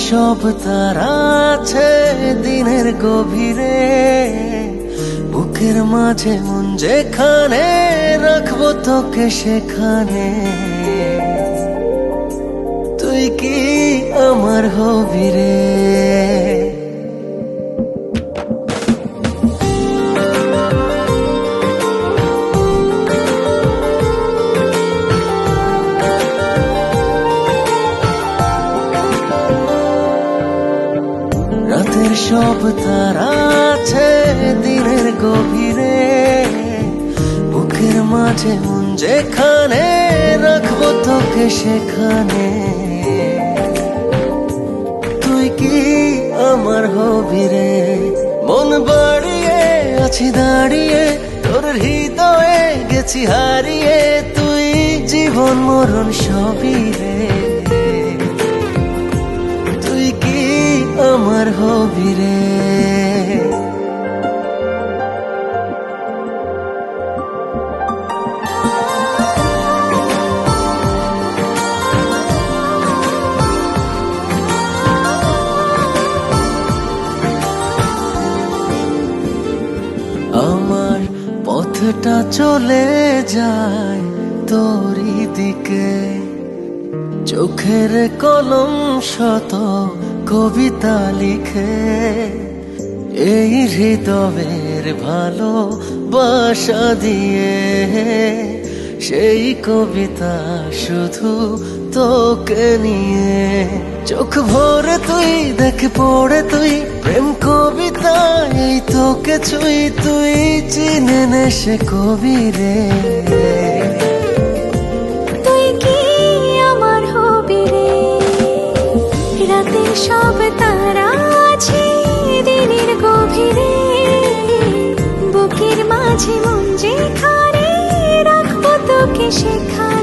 সব তারা আছে দিনের গভীরে, বুকের মাঝে মন যেখানে রাখবো তোকে সেখানে। তুই কি আমার হবি রে? রাতের সব তারা আছে দিনের গভীরে, বুকের মাঝে মন যেখানে রাখবো তোকে সেখানে। তুই কি আমার হবি রে? মন বাড়িয়ে আছি দাঁড়িয়ে, তোর হৃদয়ে গেছি হারিয়ে। তুই জীবন মরণ সবই রে, তুই কি আমার হবি রে? আমার পথটা চলে যায় তোরই দিকে, চোখের কলম শত কবিতা লিখে। এই হৃদয়ের ভালোবাসা দিয়ে সেই কবিতা শুধু তোকে নিয়ে। চোখ ভরে তুই দেখ পড়ে তুই প্রেম কবিতা, এই তোকে ছুঁই তুই চিনে নে সে কবি রে। তুই কি আমার হবি রে? রাতের সব তারা আছে দিনের গভীরে, বুকের মাঝে মন যেখানে রাখবো তোকে সেখানে।